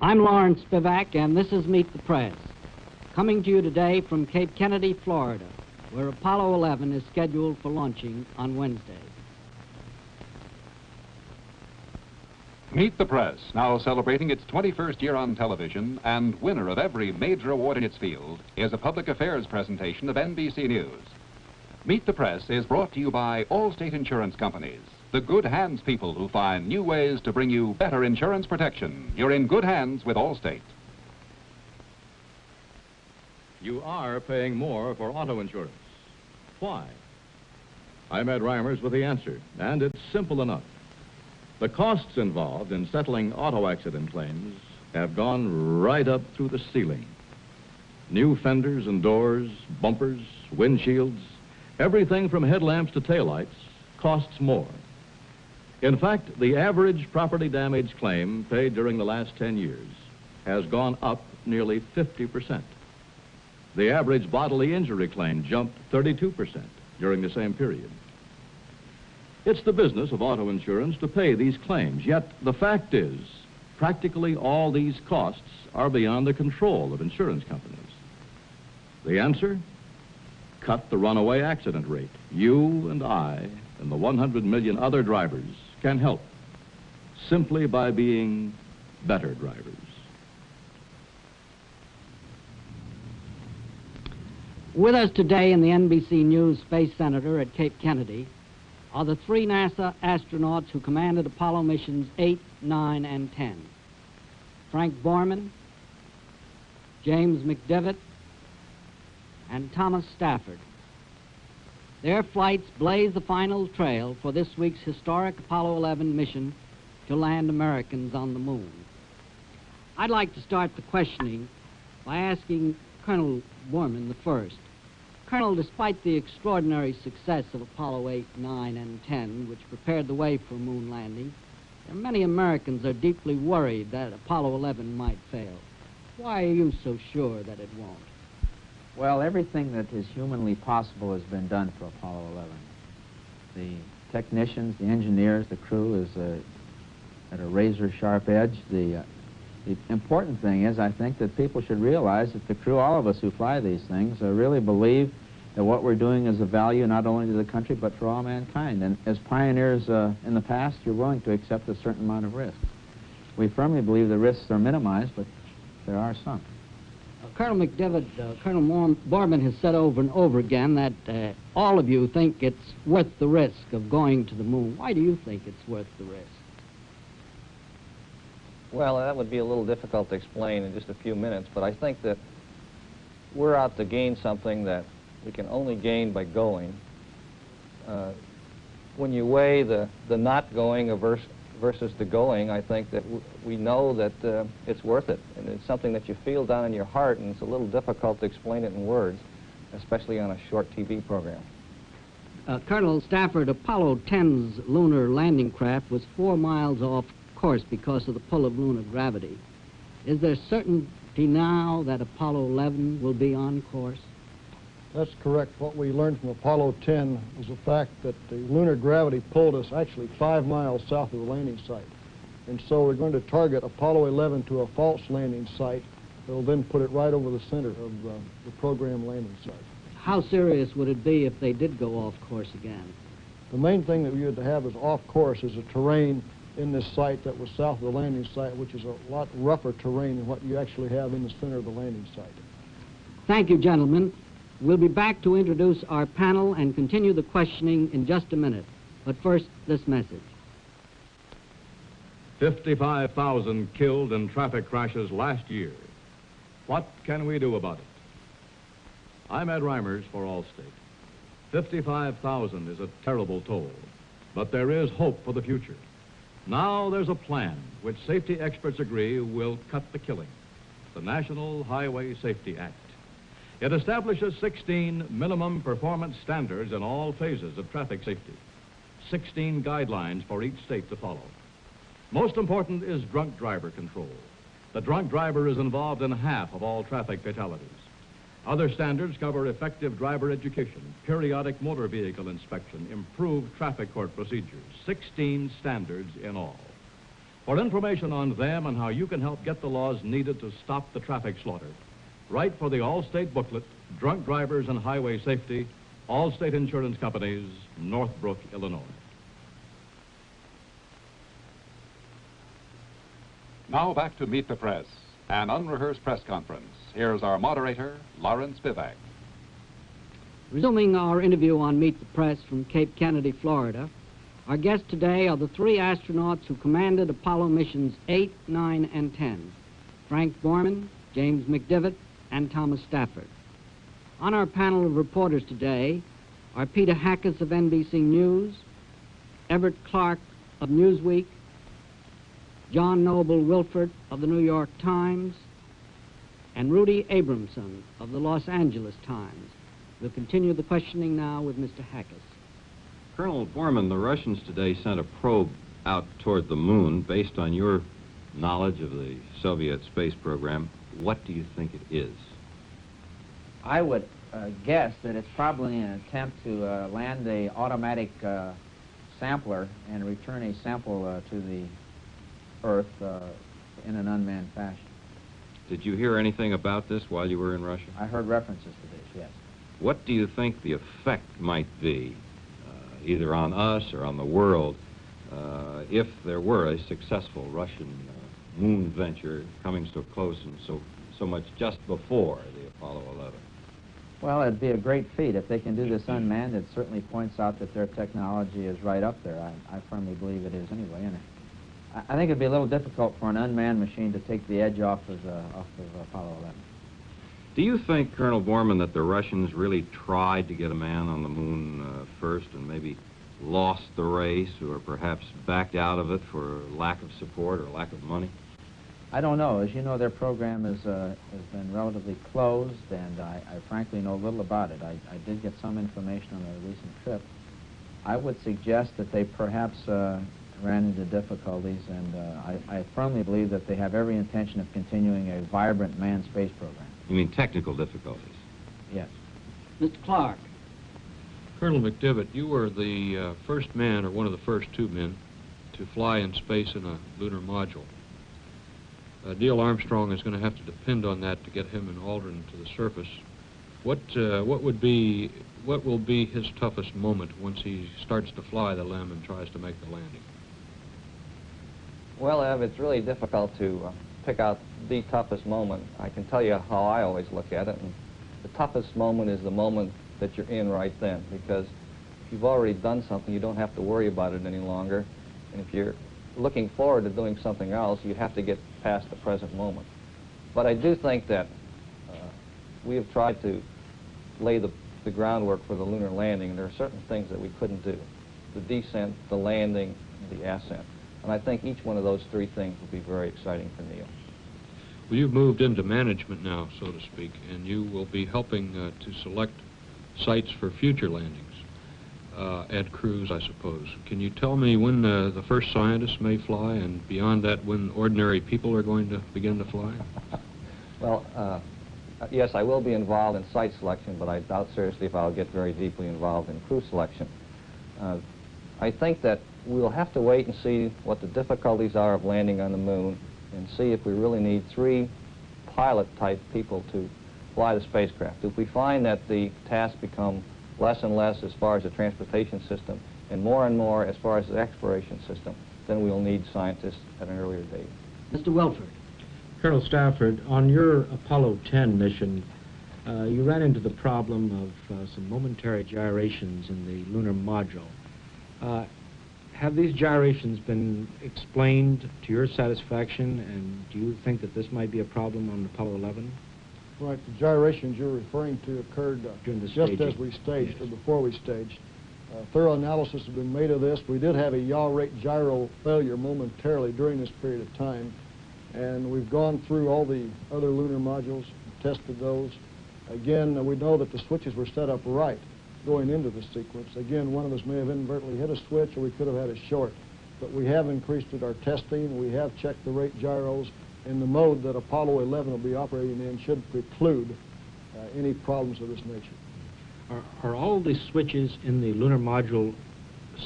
I'm Lawrence Spivak, and this is Meet the Press, coming to you today from Cape Kennedy, Florida, where Apollo 11 is scheduled for launching on Wednesday. Meet the Press, now celebrating its 21st year on television, and winner of every major award in its field, is a public affairs presentation of NBC News. Meet the Press is brought to you by Allstate Insurance Companies, the good hands people who find new ways to bring you better insurance protection. You're in good hands with Allstate. You are paying more for auto insurance. Why? I'm Ed Reimers with the answer, and it's simple enough. The costs involved in settling auto accident claims have gone right up through the ceiling. New fenders and doors, bumpers, windshields, everything from headlamps to taillights costs more. In fact, the average property damage claim paid during the last 10 years has gone up nearly 50%. The average bodily injury claim jumped 32% during the same period. It's the business of auto insurance to pay these claims, yet the fact is, practically all these costs are beyond the control of insurance companies. The answer? Cut the runaway accident rate. You and I and the 100 million other drivers can help, simply by being better drivers. With us today in the NBC News Space Center at Cape Kennedy are the three NASA astronauts who commanded Apollo missions 8, 9, and 10. Frank Borman, James McDivitt, and Thomas Stafford. Their flights blaze the final trail for this week's historic Apollo 11 mission to land Americans on the moon. I'd like to start the questioning by asking Colonel Borman the first. Colonel, despite the extraordinary success of Apollo 8, 9, and 10, which prepared the way for moon landing, many Americans are deeply worried that Apollo 11 might fail. Why are you so sure that it won't? Well, everything that is humanly possible has been done for Apollo 11. The technicians, the engineers, the crew is at a razor-sharp edge. The important thing is, I think, that people should realize that the crew, all of us who fly these things, really believe that what we're doing is of value not only to the country but for all mankind. And as pioneers in the past, you're willing to accept a certain amount of risk. We firmly believe the risks are minimized, but there are some. Colonel McDivitt, Colonel Borman has said over and over again that all of you think it's worth the risk of going to the moon. Why do you think it's worth the risk? Well, that would be a little difficult to explain in just a few minutes, but I think that we're out to gain something that we can only gain by going. When you weigh the not going versus the going, I think that we know that it's worth it. And it's something that you feel down in your heart, and it's a little difficult to explain it in words, especially on a short TV program. Colonel Stafford, Apollo 10's lunar landing craft was 4 miles off course because of the pull of lunar gravity. Is there certainty now that Apollo 11 will be on course? That's correct. What we learned from Apollo 10 was the fact that the lunar gravity pulled us actually 5 miles south of the landing site. And so we're going to target Apollo 11 to a false landing site that will then put it right over the center of the program landing site. How serious would it be if they did go off course again? The main thing that we would have is off course is a terrain in this site that was south of the landing site, which is a lot rougher terrain than what you actually have in the center of the landing site. Thank you, gentlemen. We'll be back to introduce our panel and continue the questioning in just a minute. But first, this message. 55,000 killed in traffic crashes last year. What can we do about it? I'm Ed Reimers for Allstate. 55,000 is a terrible toll, but there is hope for the future. Now there's a plan which safety experts agree will cut the killing, the National Highway Safety Act. It establishes 16 minimum performance standards in all phases of traffic safety, 16 guidelines for each state to follow. Most important is drunk driver control. The drunk driver is involved in half of all traffic fatalities. Other standards cover effective driver education, periodic motor vehicle inspection, improved traffic court procedures, 16 standards in all. For information on them and how you can help get the laws needed to stop the traffic slaughter, write for the Allstate booklet, Drunk Drivers and Highway Safety, Allstate Insurance Companies, Northbrook, Illinois. Now back to Meet the Press, an unrehearsed press conference. Here's our moderator, Lawrence Spivak. Resuming our interview on Meet the Press from Cape Kennedy, Florida, our guests today are the three astronauts who commanded Apollo missions 8, 9, and 10, Frank Borman, James McDivitt, and Thomas Stafford. On our panel of reporters today are Peter Hackus of NBC News, Everett Clark of Newsweek, John Noble Wilford of the New York Times, and Rudy Abramson of the Los Angeles Times. We'll continue the questioning now with Mr. Hackus. Colonel Borman, the Russians today sent a probe out toward the moon. Based on your knowledge of the Soviet space program, what do you think it is? I would guess that it's probably an attempt to land a automatic sampler and return a sample to the Earth in an unmanned fashion. Did you hear anything about this while you were in Russia? I heard references to this, yes. What do you think the effect might be, either on us or on the world, if there were a successful Russian moon venture coming so close and so much just before the Apollo 11? Well, it'd be a great feat. If they can do this unmanned, it certainly points out that their technology is right up there. I firmly believe it is anyway. And I think it'd be a little difficult for an unmanned machine to take the edge off of Apollo 11. Do you think, Colonel Borman, that the Russians really tried to get a man on the moon first and maybe lost the race or perhaps backed out of it for lack of support or lack of money? I don't know. As you know, their program has been relatively closed, and I frankly know little about it. I did get some information on a recent trip. I would suggest that they perhaps ran into difficulties, and I firmly believe that they have every intention of continuing a vibrant manned space program. You mean technical difficulties? Yes. Mr. Clark. Colonel McDivitt, you were the first man, or one of the first two men, to fly in space in a lunar module. Neil Armstrong is going to have to depend on that to get him and Aldrin to the surface. What will be his toughest moment once he starts to fly the LEM and tries to make the landing? Well, Ev, it's really difficult to pick out the toughest moment. I can tell you how I always look at it, and the toughest moment is the moment that you're in right then, because if you've already done something, you don't have to worry about it any longer, and if you're looking forward to doing something else, you have to get past the present moment. But I do think that we have tried to lay the groundwork for the lunar landing, and there are certain things that we couldn't do. The descent, the landing, the ascent. And I think each one of those three things will be very exciting for Neil. Well, you've moved into management now, so to speak, and you will be helping to select sites for future landings and crews, I suppose. Can you tell me when the first scientists may fly, and beyond that, when ordinary people are going to begin to fly? Well, yes, I will be involved in site selection, but I doubt seriously if I'll get very deeply involved in crew selection. I think that we'll have to wait and see what the difficulties are of landing on the moon and see if we really need 3 pilot-type people to fly the spacecraft. If we find that the tasks become less and less as far as the transportation system and more as far as the exploration system, then we'll need scientists at an earlier date. Mr. Wilford. Colonel Stafford, on your Apollo 10 mission, you ran into the problem of some momentary gyrations in the lunar module. Have these gyrations been explained to your satisfaction, and do you think that this might be a problem on Apollo 11? Right, the gyrations you're referring to occurred just as we staged, yes, or before we staged. Thorough analysis has been made of this. We did have a yaw rate gyro failure momentarily during this period of time, and we've gone through all the other lunar modules, tested those. Again, we know that the switches were set up right going into the sequence. Again, one of us may have inadvertently hit a switch, or we could have had a short. But we have increased our testing. We have checked the rate gyros, and the mode that Apollo 11 will be operating in should preclude any problems of this nature. Are all the switches in the lunar module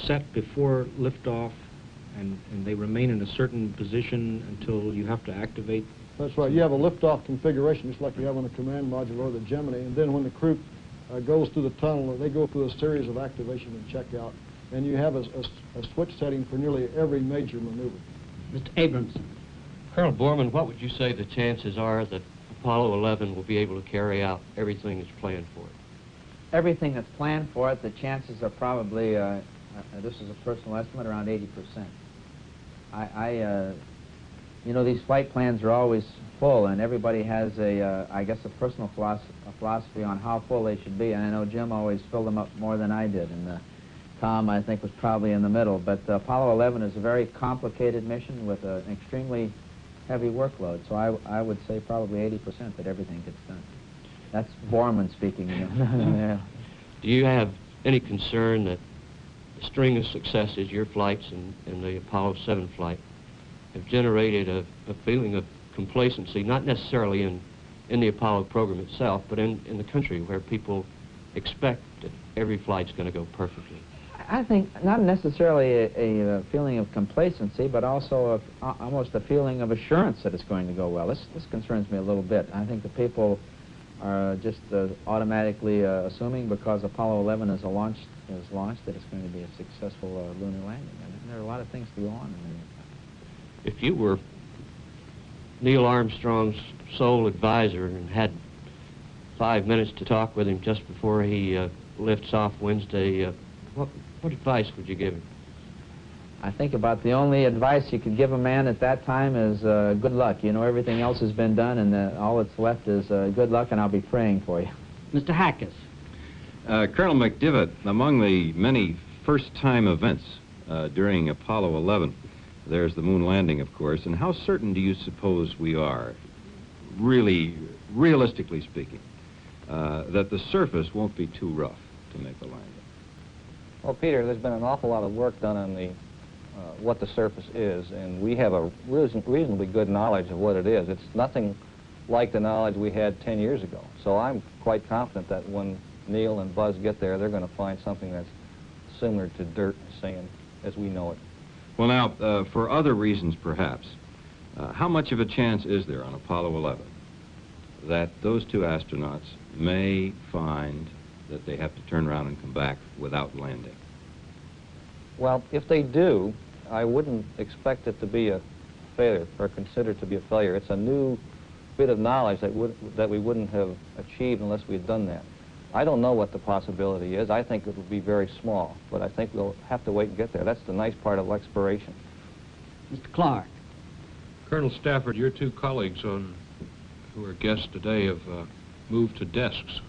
set before liftoff and they remain in a certain position until you have to activate? That's right. You have a liftoff configuration, just like you have on the command module or the Gemini, and then when the crew goes through the tunnel, they go through a series of activation and checkout, and you have a switch setting for nearly every major maneuver. Mr. Abramson. Colonel Borman, what would you say the chances are that Apollo 11 will be able to carry out everything that's planned for it? Everything that's planned for it, the chances are probably, this is a personal estimate, around 80%. You know, these flight plans are always full, and everybody has I guess, a personal philosophy on how full they should be. And I know Jim always filled them up more than I did, and Tom, I think, was probably in the middle. But Apollo 11 is a very complicated mission with an extremely heavy workload. So I would say probably 80% that everything gets done. That's Borman speaking. Yeah. Do you have any concern that the string of successes, your flights and the Apollo 7 flight, have generated a feeling of complacency, not necessarily in the Apollo program itself, but in the country, where people expect that every flight's going to go perfectly? I think not necessarily a feeling of complacency, but also almost a feeling of assurance that it's going to go well. This concerns me a little bit. I think the people are just automatically assuming because Apollo 11 is launched that it's going to be a successful lunar landing. And there are a lot of things to go on in the meantime. If you were Neil Armstrong's sole advisor and had 5 minutes to talk with him just before he lifts off Wednesday, what advice would you give him? I think about the only advice you could give a man at that time is good luck. You know, everything else has been done, and all that's left is good luck, and I'll be praying for you. Mr. Hackus. Colonel McDivitt, among the many first-time events during Apollo 11, there's the moon landing, of course, and how certain do you suppose we are, really, realistically speaking, that the surface won't be too rough to make a landing? Well, Peter, there's been an awful lot of work done on the what the surface is, and we have a reasonably good knowledge of what it is. It's nothing like the knowledge we had 10 years ago. So I'm quite confident that when Neil and Buzz get there, they're going to find something that's similar to dirt and sand as we know it. Well, now, for other reasons, perhaps, how much of a chance is there on Apollo 11 that those two astronauts may find that they have to turn around and come back without landing? Well, if they do, I wouldn't expect it to be a failure or consider it to be a failure. It's a new bit of knowledge that we wouldn't have achieved unless we had done that. I don't know what the possibility is. I think it will be very small, but I think we'll have to wait and get there. That's the nice part of exploration. Mr. Clark. Colonel Stafford, your two colleagues who are guests today have moved to desks.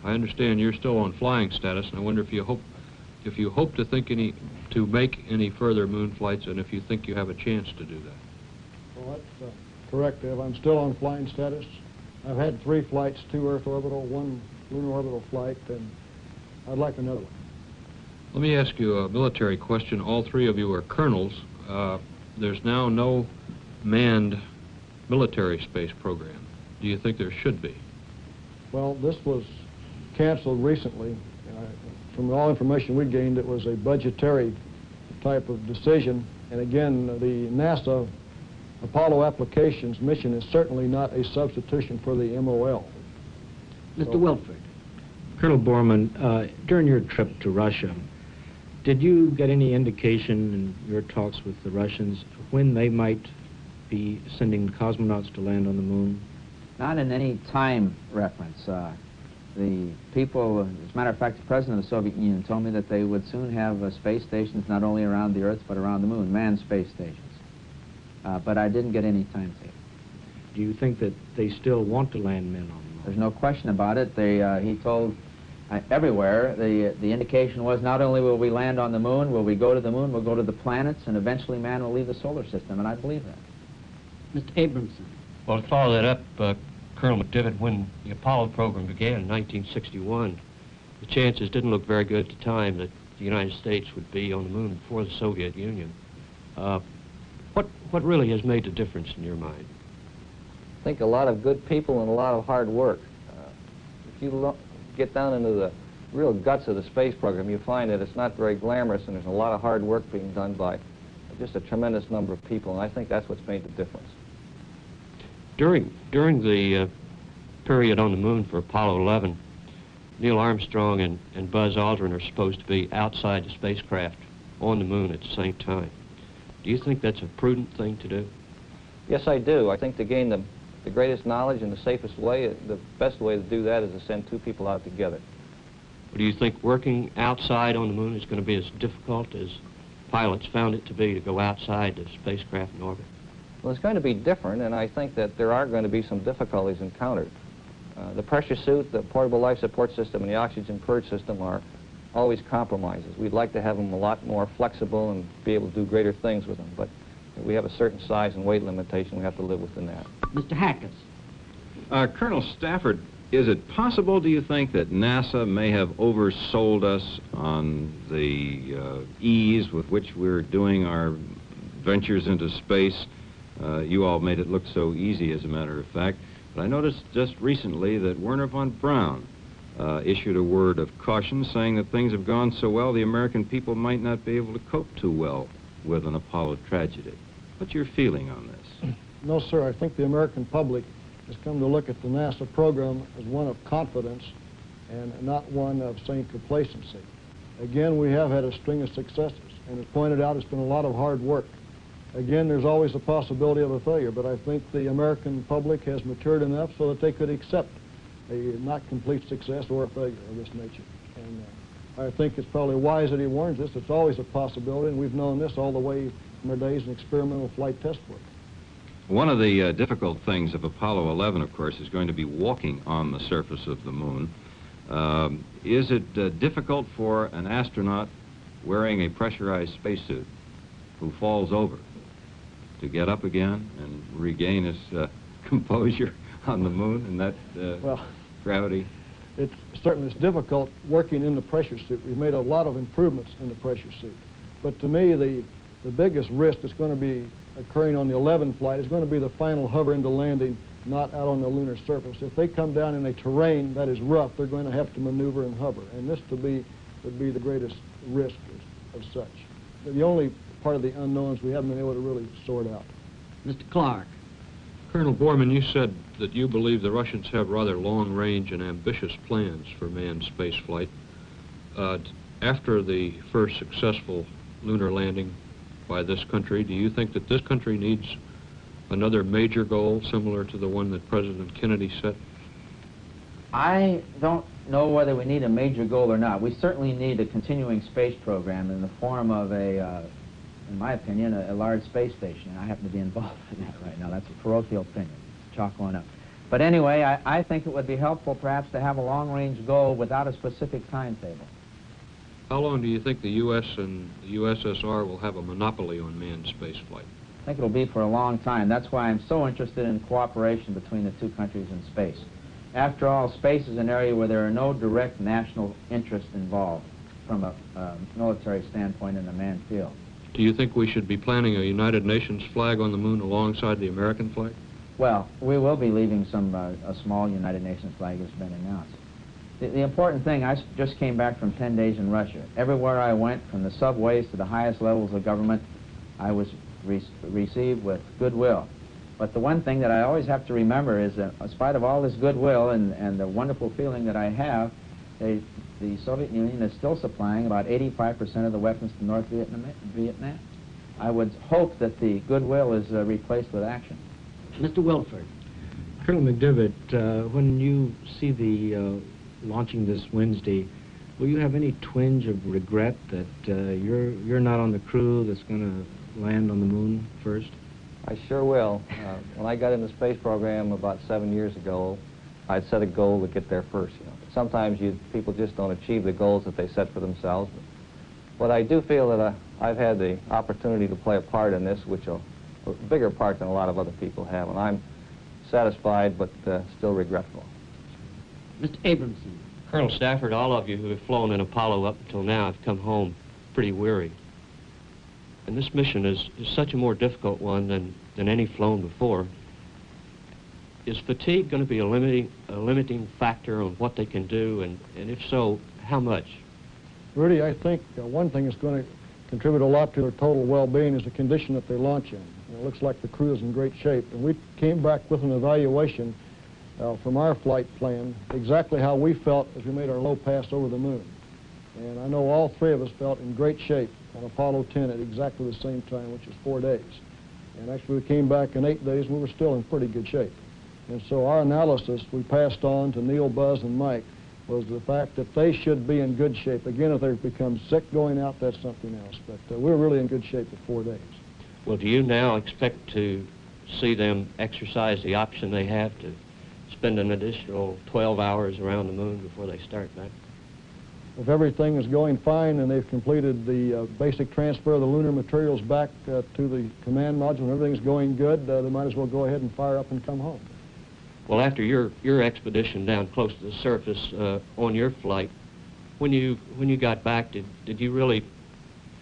I understand you're still on flying status, and I wonder if you hope to make any further moon flights, and if you think you have a chance to do that. Well, that's correct, Ev. I'm still on flying status. I've had 3 flights, 2 Earth orbital, 1 lunar orbital flight, and I'd like another one. Let me ask you a military question. All 3 of you are colonels. There's now no manned military space program. Do you think there should be? Well, this was canceled recently. From all information we gained, it was a budgetary type of decision. And again, the NASA Apollo applications mission is certainly not a substitution for the MOL. Mr. Wilford. Colonel Borman, during your trip to Russia, did you get any indication in your talks with the Russians when they might be sending cosmonauts to land on the moon? Not in any time reference. The people, as a matter of fact, the president of the Soviet Union told me that they would soon have space stations not only around the Earth but around the moon, manned space stations. But I didn't get any timetable. Do you think that they still want to land men on the moon? There's no question about it. He told everywhere, the indication was not only will we land on the moon, will we go to the moon, we'll go to the planets, and eventually man will leave the solar system, and I believe that. Mr. Abramson. Well, to follow that up, Colonel McDivitt, when the Apollo program began in 1961, the chances didn't look very good at the time that the United States would be on the moon before the Soviet Union. What really has made the difference in your mind? I think a lot of good people and a lot of hard work. If you get down into the real guts of the space program, you find that it's not very glamorous, and there's a lot of hard work being done by just a tremendous number of people, and I think that's what's made the difference. During the period on the moon for Apollo 11, Neil Armstrong and Buzz Aldrin are supposed to be outside the spacecraft on the moon at the same time. Do you think that's a prudent thing to do? Yes, I do. I think to gain the greatest knowledge in the safest way, the best way to do that is to send two people out together. Do you think working outside on the moon is going to be as difficult as pilots found it to be to go outside the spacecraft in orbit? Well, it's going to be different, and I think that there are going to be some difficulties encountered. The pressure suit, the portable life support system, and the oxygen purge system are always compromises. We'd like to have them a lot more flexible and be able to do greater things with them, but we have a certain size and weight limitation. We have to live within that. Mr. Hackett. Colonel Stafford, is it possible, do you think, that NASA may have oversold us on the ease with which we're doing our ventures into space? You all made it look so easy, as a matter of fact. But I noticed just recently that Werner von Braun issued a word of caution, saying that things have gone so well the American people might not be able to cope too well with an Apollo tragedy. What's your feeling on this? No, sir. I think the American public has come to look at the NASA program as one of confidence and not one of saying complacency. Again, we have had a string of successes, and as pointed out, it's been a lot of hard work. Again, there's always the possibility of a failure, but I think the American public has matured enough so that they could accept a not complete success or a failure of this nature. And I think it's probably wise that he warns us. It's always a possibility, and we've known this all the way from our days in experimental flight test work. One of the difficult things of Apollo 11, of course, is going to be walking on the surface of the moon. Is it difficult for an astronaut wearing a pressurized spacesuit who falls over to get up again and regain his composure on the moon in that gravity? It's certainly difficult working in the pressure suit. We've made a lot of improvements in the pressure suit. But to me, the biggest risk that's going to be occurring on the 11 flight is going to be the final hover into landing, not out on the lunar surface. If they come down in a terrain that is rough, they're going to have to maneuver and hover. And this would be the greatest risk of such. The only part of the unknowns we haven't been able to really sort out. Mr. Clark. Colonel Borman, you said that you believe the Russians have rather long-range and ambitious plans for manned space flight. After the first successful lunar landing by this country, do you think that this country needs another major goal similar to the one that President Kennedy set? I don't know whether we need a major goal or not. We certainly need a continuing space program in the form of in my opinion, a large space station. And I happen to be involved in that right now. That's a parochial opinion. Chalk one up. But anyway, I think it would be helpful perhaps to have a long-range goal without a specific timetable. How long do you think the U.S. and the USSR will have a monopoly on manned space flight? I think it'll be for a long time. That's why I'm so interested in cooperation between the two countries in space. After all, space is an area where there are no direct national interests involved from a military standpoint in the manned field. Do you think we should be planting a United Nations flag on the moon alongside the American flag? Well, we will be leaving a small United Nations flag has been announced. The important thing, I just came back from 10 days in Russia. Everywhere I went, from the subways to the highest levels of government, I was received with goodwill. But the one thing that I always have to remember is that in spite of all this goodwill and the wonderful feeling that I have, the Soviet Union is still supplying about 85% of the weapons to North Vietnam. I would hope that the goodwill is replaced with action. Mr. Wilford. Colonel McDivitt, when you see the launching this Wednesday, will you have any twinge of regret that you're not on the crew that's going to land on the moon first? I sure will. When I got in the space program about 7 years ago, I'd set a goal to get there first. You know, sometimes people just don't achieve the goals that they set for themselves. But I do feel that I've had the opportunity to play a part in this, which a bigger part than a lot of other people have, and I'm satisfied but still regretful. Mr. Abramson. Colonel Stafford, all of you who have flown in Apollo up until now have come home pretty weary. And this mission is such a more difficult one than any flown before. Is fatigue going to be a limiting factor on what they can do, and if so, how much? Rudy, I think one thing that's going to contribute a lot to their total well-being is the condition that they launch in. And it looks like the crew is in great shape. And we came back with an evaluation from our flight plan, exactly how we felt as we made our low pass over the moon. And I know all three of us felt in great shape on Apollo 10 at exactly the same time, which is 4 days. And actually we came back in 8 days and we were still in pretty good shape. And so our analysis we passed on to Neil, Buzz, and Mike was the fact that they should be in good shape. Again, if they've become sick going out, that's something else. But we're really in good shape for 4 days. Well, do you now expect to see them exercise the option they have to spend an additional 12 hours around the moon before they start back? If everything is going fine and they've completed the basic transfer of the lunar materials back to the command module and everything's going good, they might as well go ahead and fire up and come home. Well, after your expedition down close to the surface on your flight, when you got back, did you really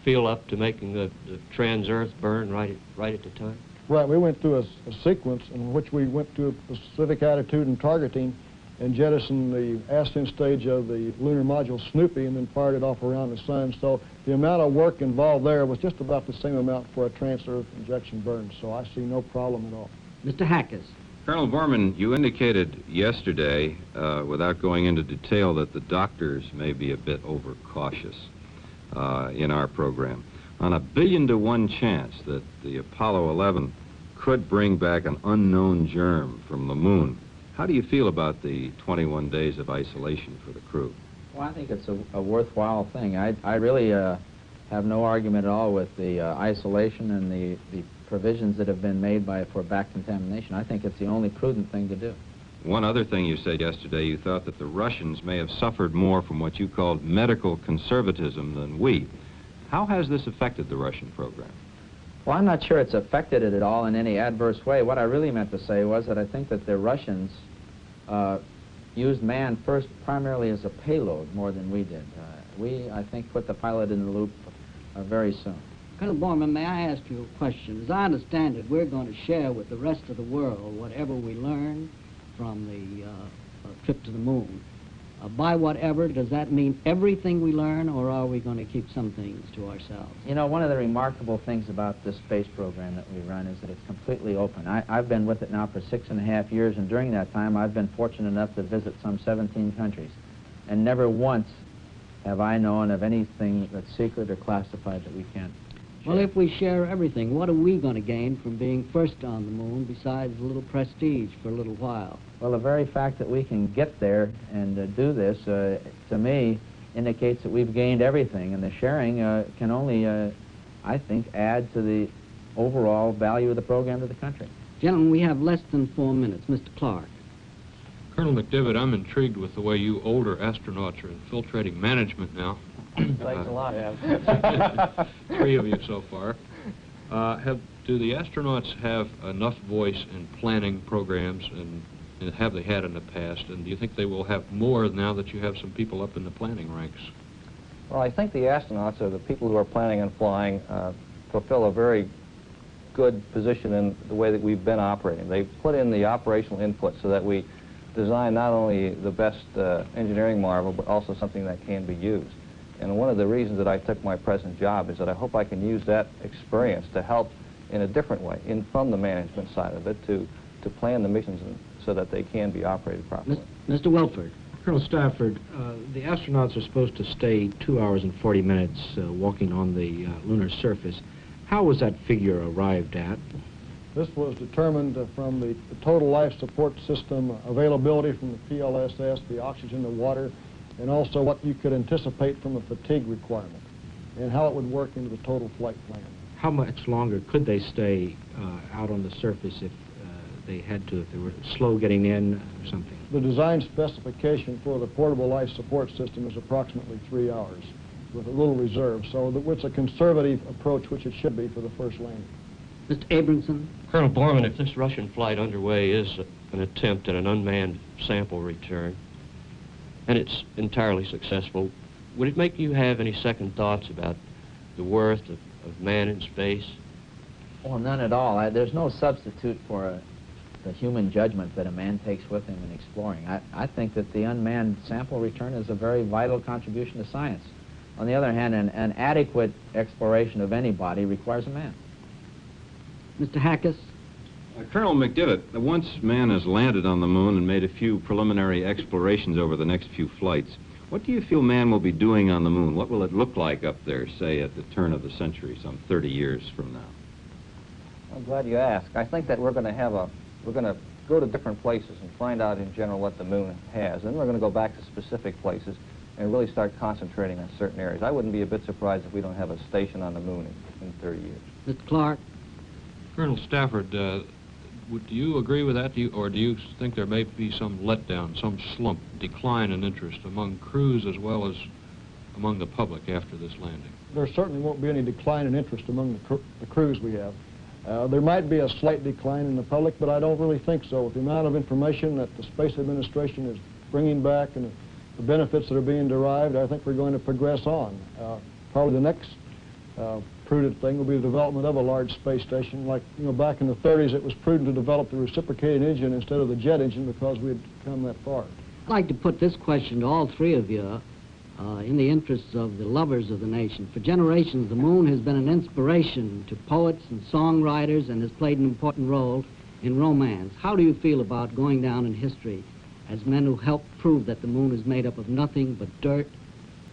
feel up to making the trans-Earth burn right at the time? Right. We went through a sequence in which we went to a specific attitude and targeting and jettisoned the ascent stage of the lunar module Snoopy and then fired it off around the sun. So the amount of work involved there was just about the same amount for a trans-Earth injection burn. So I see no problem at all. Mr. Hackers. Colonel Borman, you indicated yesterday, without going into detail, that the doctors may be a bit overcautious in our program. On a 1,000,000,000 chance that the Apollo 11 could bring back an unknown germ from the moon, how do you feel about the 21 days of isolation for the crew? Well, I think it's a worthwhile thing. I really have no argument at all with the isolation and the provisions that have been made for back contamination. I think it's the only prudent thing to do. One other thing you said yesterday, you thought that the Russians may have suffered more from what you called medical conservatism than we. How has this affected the Russian program? Well, I'm not sure it's affected it at all in any adverse way. What I really meant to say was that I think that the Russians used man first primarily as a payload more than we did. We, I think, put the pilot in the loop very soon. Colonel Borman, may I ask you a question? As I understand it, we're going to share with the rest of the world whatever we learn from the trip to the moon. By whatever, does that mean everything we learn, or are we going to keep some things to ourselves? You know, one of the remarkable things about this space program that we run is that it's completely open. I've been with it now for 6.5 years, and during that time I've been fortunate enough to visit some 17 countries. And never once have I known of anything that's secret or classified that we can't share. Well, if we share everything, what are we going to gain from being first on the moon besides a little prestige for a little while? Well, the very fact that we can get there and do this, to me, indicates that we've gained everything, and the sharing can only, I think, add to the overall value of the program to the country. Gentlemen, we have less than 4 minutes. Mr. Clark. Colonel McDivitt, I'm intrigued with the way you older astronauts are infiltrating management now. Thanks a lot, Ab. 3 of you so far. Do the astronauts have enough voice in planning programs, and have they had in the past? And do you think they will have more now that you have some people up in the planning ranks? Well, I think the astronauts, or the people who are planning on flying, fulfill a very good position in the way that we've been operating. They put in the operational input so that we design not only the best engineering marvel, but also something that can be used. And one of the reasons that I took my present job is that I hope I can use that experience to help in a different way, from the management side of it, to plan the missions so that they can be operated properly. Mr. Wilford. Colonel Stafford, the astronauts are supposed to stay 2 hours and 40 minutes walking on the lunar surface. How was that figure arrived at? This was determined from the total life support system availability from the PLSS, the oxygen, the water, and also what you could anticipate from a fatigue requirement, and how it would work into the total flight plan. How much longer could they stay out on the surface if they had to, if they were slow getting in or something? The design specification for the portable life support system is approximately 3 hours with a little reserve, so it's a conservative approach, which it should be for the first landing. Mr. Abramson. Colonel Borman, if this Russian flight underway is an attempt at an unmanned sample return, and it's entirely successful, would it make you have any second thoughts about the worth of man in space? Well, none at all. There's no substitute for the human judgment that a man takes with him in exploring. I think that the unmanned sample return is a very vital contribution to science. On the other hand, an adequate exploration of any body requires a man. Mr. Hackus? Colonel McDivitt, once man has landed on the moon and made a few preliminary explorations over the next few flights, what do you feel man will be doing on the moon? What will it look like up there, say, at the turn of the century, some 30 years from now? I'm glad you asked. I think that we're going to go to different places and find out in general what the moon has. And we're going to go back to specific places and really start concentrating on certain areas. I wouldn't be a bit surprised if we don't have a station on the moon in 30 years. Mr. Clark? Colonel Stafford, do you agree with that, or do you think there may be some letdown, some slump, decline in interest among crews as well as among the public after this landing? There certainly won't be any decline in interest among the crews we have. There might be a slight decline in the public, but I don't really think so. With the amount of information that the Space Administration is bringing back and the benefits that are being derived, I think we're going to progress on. Probably the next prudent thing will be the development of a large space station. Like, back in the 30s, it was prudent to develop the reciprocating engine instead of the jet engine because we had come that far. I'd like to put this question to all three of you in the interests of the lovers of the nation. For generations, the moon has been an inspiration to poets and songwriters and has played an important role in romance. How do you feel about going down in history as men who helped prove that the moon is made up of nothing but dirt,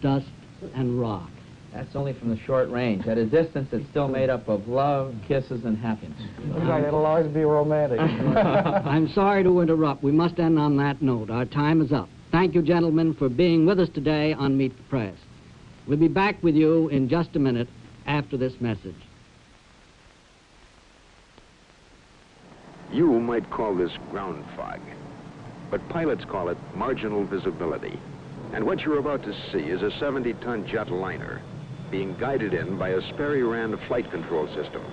dust, and rock? That's only from the short range. At a distance, it's still made up of love, kisses, and happiness. Looks like it'll always be romantic. I'm sorry to interrupt. We must end on that note. Our time is up. Thank you, gentlemen, for being with us today on Meet the Press. We'll be back with you in just a minute after this message. You might call this ground fog, but pilots call it marginal visibility. And what you're about to see is a 70-ton jet liner being guided in by a Sperry-Rand flight control system.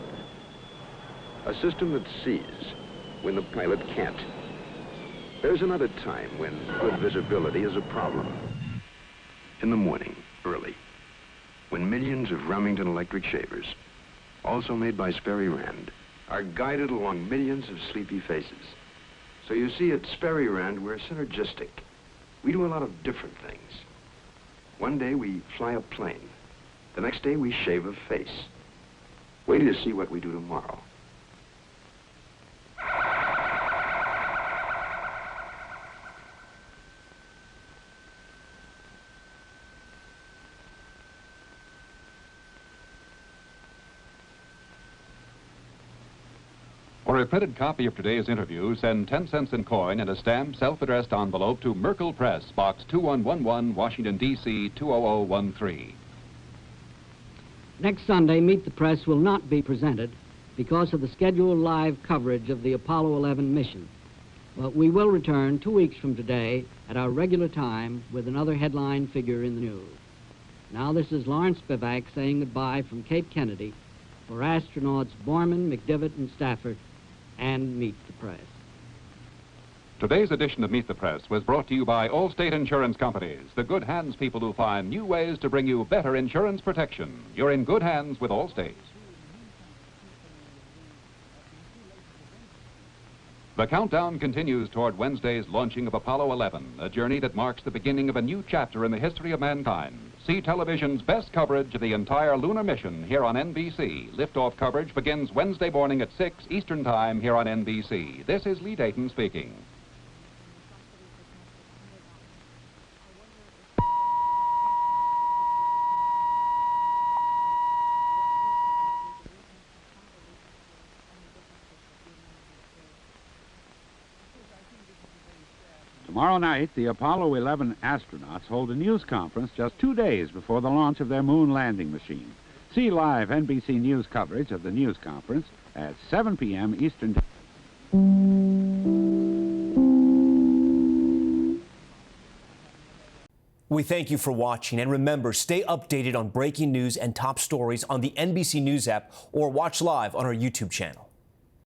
A system that sees when the pilot can't. There's another time when good visibility is a problem. In the morning, early, when millions of Remington electric shavers, also made by Sperry-Rand, are guided along millions of sleepy faces. So you see, at Sperry-Rand, we're synergistic. We do a lot of different things. One day we fly a plane. The next day we shave a face. Wait till you see what we do tomorrow. For a printed copy of today's interview, send 10 cents in coin and a stamped, self-addressed envelope to Merkel Press, Box 2111, Washington, D.C. 20013. Next Sunday, Meet the Press will not be presented because of the scheduled live coverage of the Apollo 11 mission. But we will return 2 weeks from today at our regular time with another headline figure in the news. Now this is Lawrence Spivak saying goodbye from Cape Kennedy for astronauts Borman, McDivitt, and Stafford, and Meet the Press. Today's edition of Meet the Press was brought to you by Allstate Insurance Companies, the good hands people who find new ways to bring you better insurance protection. You're in good hands with Allstate. The countdown continues toward Wednesday's launching of Apollo 11, a journey that marks the beginning of a new chapter in the history of mankind. See television's best coverage of the entire lunar mission here on NBC. Liftoff coverage begins Wednesday morning at 6 Eastern Time here on NBC. This is Lee Dayton speaking. Tomorrow night, the Apollo 11 astronauts hold a news conference just 2 days before the launch of their moon landing machine. See live NBC News coverage of the news conference at 7 p.m. Eastern Time. We thank you for watching, and remember, stay updated on breaking news and top stories on the NBC News app or watch live on our YouTube channel.